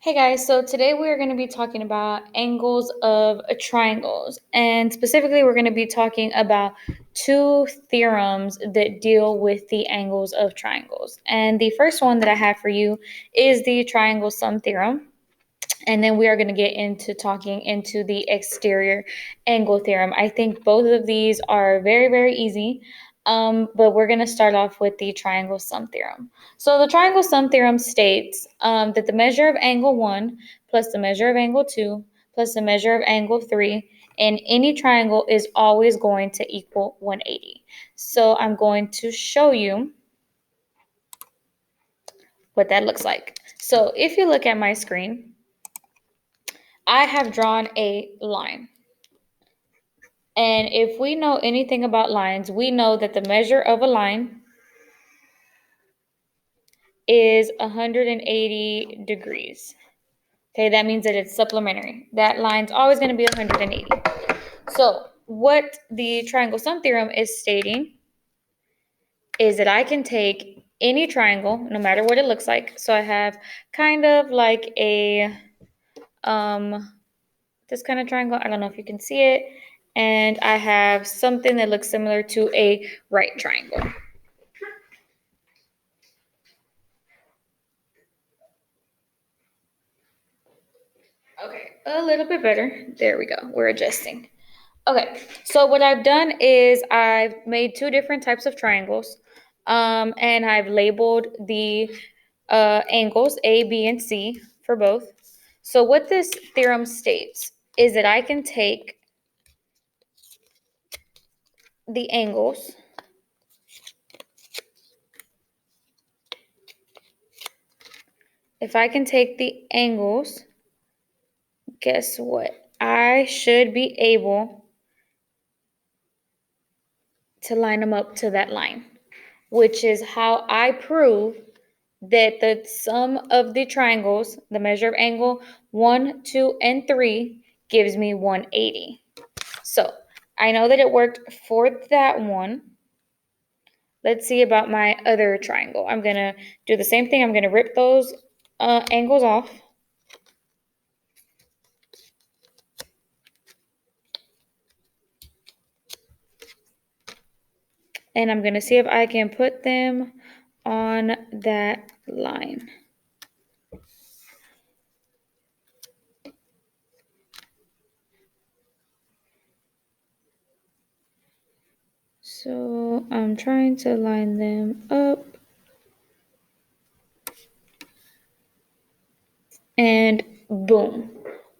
Hey guys, so today we're going to be talking about angles of triangles, and specifically we're going to be talking about two theorems that deal with the angles of triangles. And the first one that I have for you is the triangle sum theorem, and then we are going to get into talking into the exterior angle theorem. I think both of these are very, very easy. But we're going to start off with the triangle sum theorem. So the triangle sum theorem states that the measure of angle 1 plus the measure of angle 2 plus the measure of angle 3 in any triangle is always going to equal 180. So I'm going to show you what that looks like. So if you look at my screen, I have drawn a line. And if we know anything about lines, we know that the measure of a line is 180 degrees. Okay, that means that it's supplementary. That line's always going to be 180. So what the triangle sum theorem is stating is that I can take any triangle, no matter what it looks like. So I have kind of like a, this kind of triangle. I don't know if you can see it. And I have something that looks similar to a right triangle. Okay, a little bit better. There we go. We're adjusting. Okay, so what I've done is I've made two different types of triangles, and I've labeled the angles A, B, and C for both. So what this theorem states is that I can take the angles if I can take the angles, guess what? I should be able to line them up to that line, which is how I prove that the sum of the triangles, the measure of angle 1, 2, and 3, gives me 180. So I know that it worked for that one. Let's see about my other triangle. I'm going to do the same thing. I'm going to rip those angles off. And I'm going to see if I can put them on that line. So I'm trying to line them up. And boom,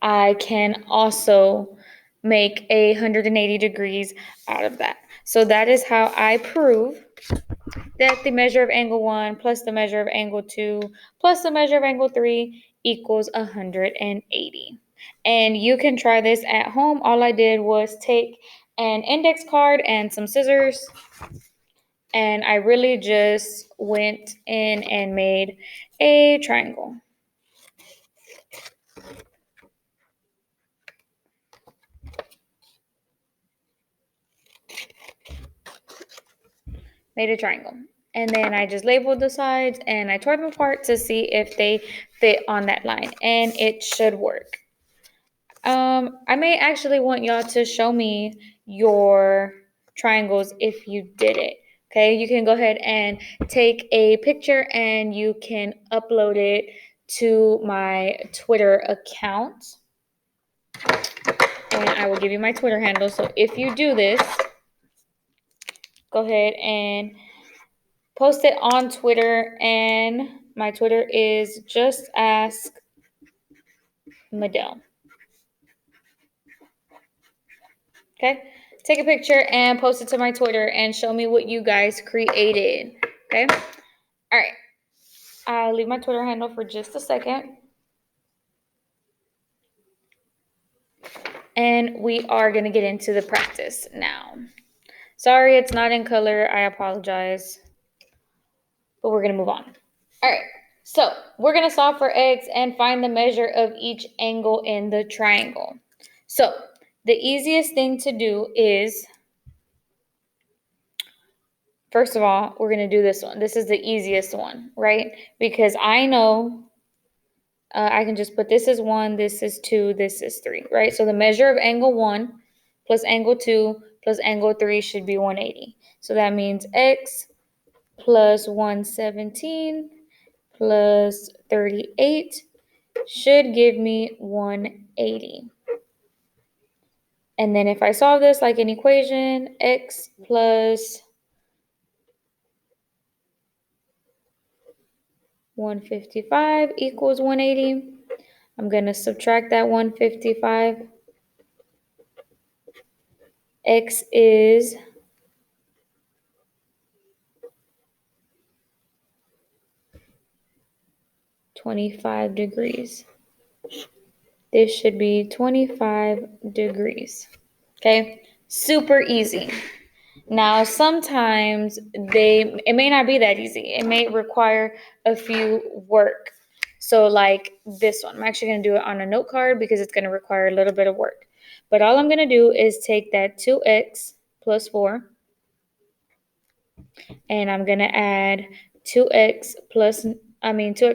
I can also make 180 degrees out of that. So that is how I prove that the measure of angle 1 plus the measure of angle 2 plus the measure of angle 3 equals 180. And you can try this at home. All I did was take an index card and some scissors, and I really just went in and made a triangle. Made a triangle. And then I just labeled the sides and I tore them apart to see if they fit on that line, and it should work. I may actually want y'all to show me your triangles if you did it. Okay, you can go ahead and take a picture and you can upload it to my Twitter account. And I will give you my Twitter handle. So if you do this, go ahead and post it on Twitter, and my Twitter is just ask Medell. Okay, take a picture and post it to my Twitter and show me what you guys created. Okay, all right. I'll leave my Twitter handle for just a second. And we are going to get into the practice now. Sorry, it's not in color. I apologize. But we're going to move on. All right. So we're going to solve for x and find the measure of each angle in the triangle. So the easiest thing to do is, first of all, we're going to do this one. This is the easiest one, right? Because I know I can just put this is 1, this is 2, this is 3, right? So the measure of angle 1 plus angle 2 plus angle 3 should be 180. So that means x plus 117 plus 38 should give me 180. And then if I solve this like an equation, x plus 155 equals 180. I'm going to subtract that 155. X is 25 degrees. This should be 25 degrees. Okay, super easy. Now, sometimes it may not be that easy. It may require a few work. So like this one, I'm actually going to do it on a note card because it's going to require a little bit of work. But all I'm going to do is take that 2x plus 4, and I'm going to add 2x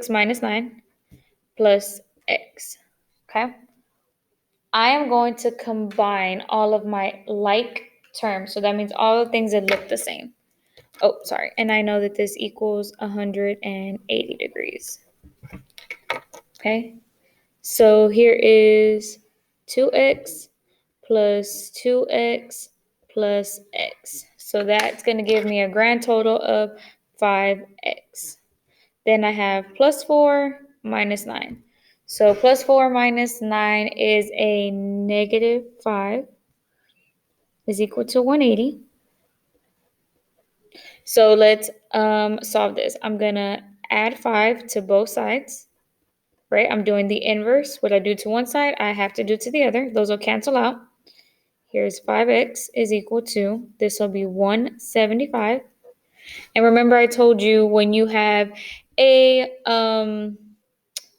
minus 9 plus x. Okay? I am going to combine all of my like terms. So that means all the things that look the same. Oh, sorry. And I know that this equals 180 degrees. Okay. So here is 2x plus 2x plus x. So that's going to give me a grand total of 5x. Then I have plus 4 minus 9. So plus 4 minus 9 is a negative 5 is equal to 180. So let's solve this. I'm going to add 5 to both sides, right? I'm doing the inverse. What I do to one side, I have to do to the other. Those will cancel out. Here's 5x is equal to, this will be 175. And remember I told you when you have a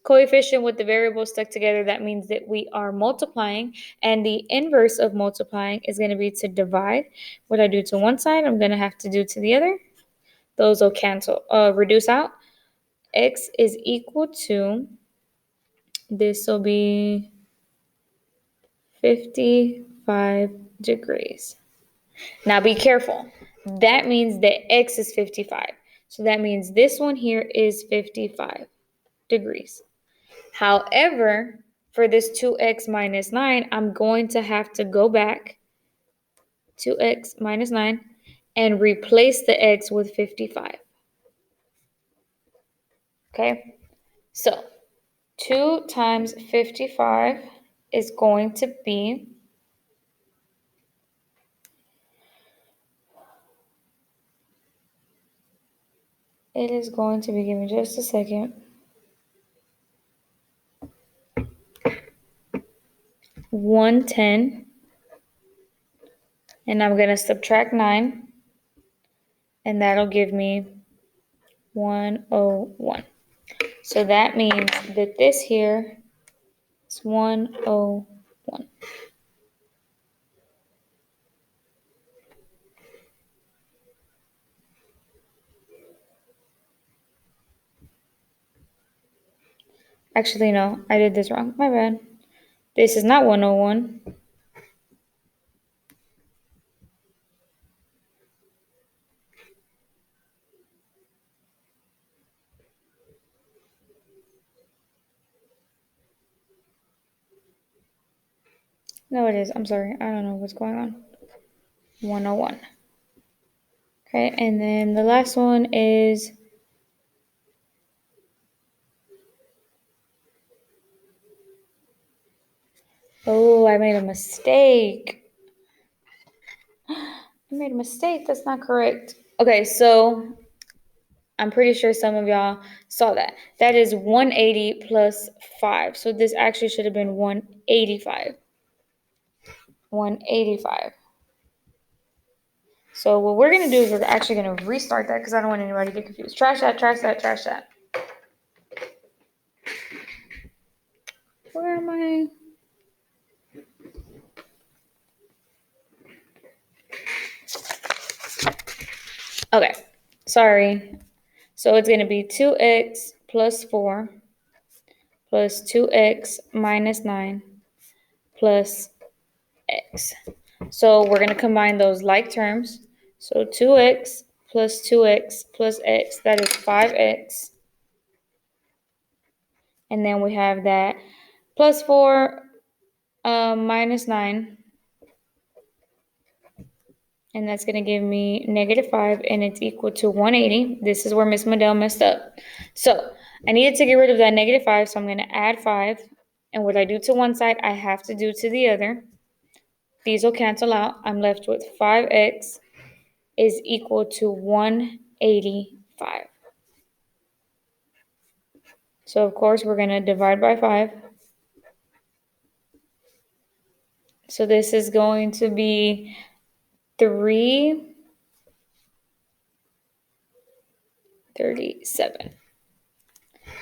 coefficient with the variable stuck together, that means that we are multiplying, and the inverse of multiplying is going to be to divide. What I do to one side, I'm going to have to do to the other. Those will reduce out. X is equal to, this will be 55 degrees. Now be careful. That means that X is 55. So that means this one here is 55 degrees. However, for this 2x minus 9, I'm going to have to go back 2x minus 9 and replace the x with 55. Okay, so 2 times 55 is going to be, give me just a second, 110, and I'm going to subtract 9, and that'll give me 101. So that means that this here is 101. Actually, no, I did this wrong. My bad. This is not 101. No, it is. I'm sorry. I don't know what's going on. 101. Okay, and then the last one is, oh, I made a mistake. I made a mistake. That's not correct. Okay, so I'm pretty sure some of y'all saw that. That is 180 plus 5. So this actually should have been 185. 185. So what we're going to do is we're actually going to restart that because I don't want anybody to get confused. Trash that, trash that, trash that. Where am I? Okay, sorry. So it's going to be 2x plus 4 plus 2x minus 9 plus x. So we're going to combine those like terms. So 2x plus 2x plus x, that is 5x. And then we have that plus 4 minus 9. And that's going to give me negative 5, and it's equal to 180. This is where Miss Medell messed up. So I needed to get rid of that negative 5, so I'm going to add 5. And what I do to one side, I have to do to the other. These will cancel out. I'm left with 5x is equal to 185. So, of course, we're going to divide by 5. So this is going to be 337.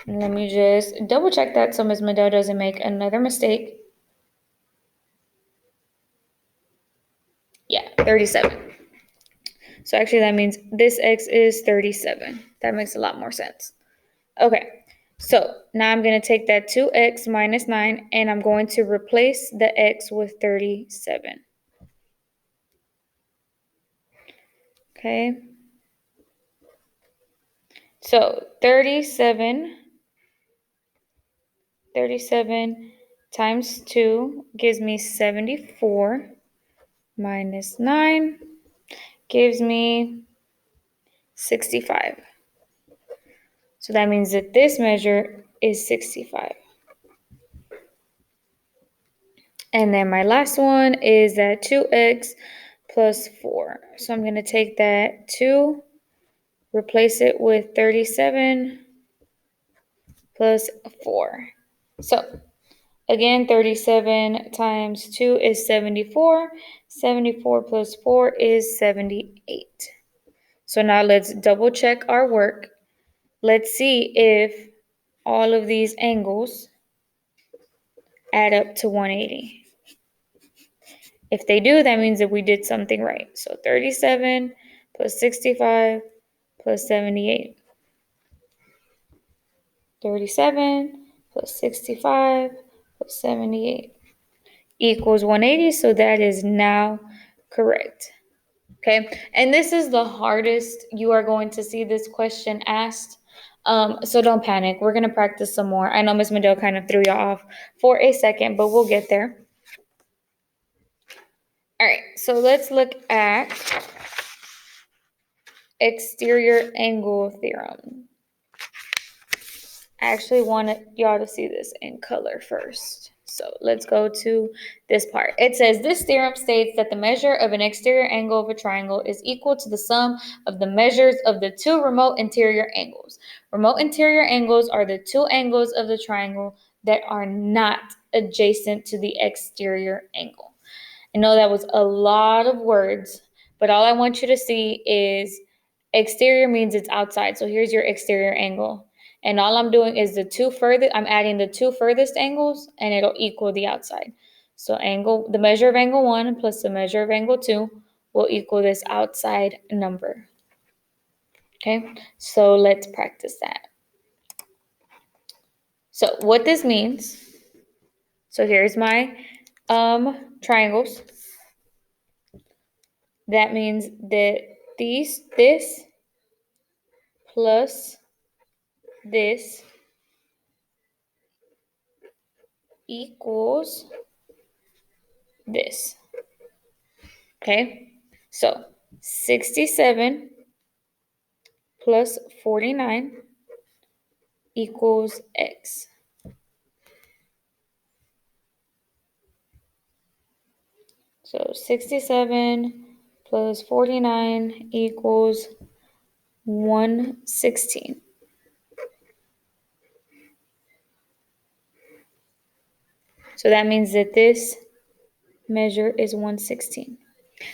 And let me just double check that so Ms. Medell doesn't make another mistake. Yeah, 37. So actually that means this x is 37. That makes a lot more sense. Okay, so now I'm going to take that 2x minus 9 and I'm going to replace the x with 37. Okay, so 37 times 2 gives me 74 minus 9 gives me 65. So that means that this measure is 65. And then my last one is that 2x plus 4. So I'm going to take that 2, replace it with 37 plus 4. So again, 37 times 2 is 74. 74 plus 4 is 78. So now let's double check our work. Let's see if all of these angles add up to 180. If they do, that means that we did something right. So 37 plus 65 plus 78. 37 plus 65 plus 78 equals 180. So that is now correct. Okay, and this is the hardest you are going to see this question asked. So don't panic. We're going to practice some more. I know Ms. Medell kind of threw you off for a second, but we'll get there. All right, so let's look at exterior angle theorem. I actually wanted y'all to see this in color first. So let's go to this part. It says this theorem states that the measure of an exterior angle of a triangle is equal to the sum of the measures of the two remote interior angles. Remote interior angles are the two angles of the triangle that are not adjacent to the exterior angle. I know that was a lot of words, but all I want you to see is exterior means it's outside. So here's your exterior angle. And all I'm doing is I'm adding the two furthest angles and it'll equal the outside. So the measure of angle 1 plus the measure of angle 2 will equal this outside number. Okay, so let's practice that. So what this means, so here's my triangles. That means that this plus this equals this. Okay, so 67 plus 49 equals x. So 67 plus 49 equals 116. So that means that this measure is 116.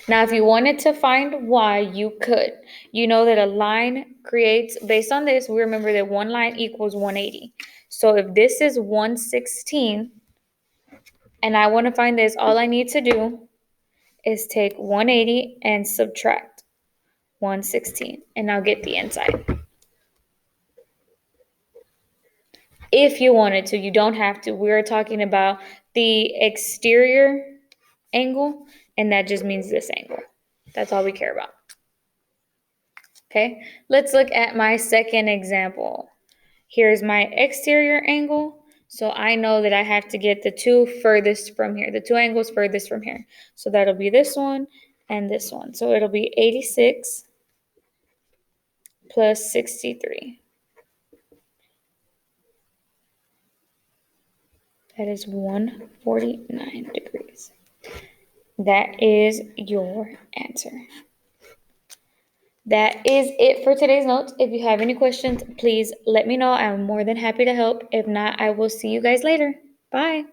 Now, if you wanted to find y, you could. You know that a line creates, based on this, we remember that one line equals 180. So if this is 116, and I want to find this, all I need to do is take 180 and subtract 116, and I'll get the inside. if you wanted to. You don't have to. We're talking about the exterior angle, and that just means this angle. That's all we care about. Okay, let's look at my second example. Here's my exterior angle. So I know that I have to get the two furthest from here, the two angles furthest from here. So that'll be this one and this one. So it'll be 86 plus 63. That is 149 degrees. That is your answer. That is it for today's notes. If you have any questions, please let me know. I'm more than happy to help. If not, I will see you guys later. Bye.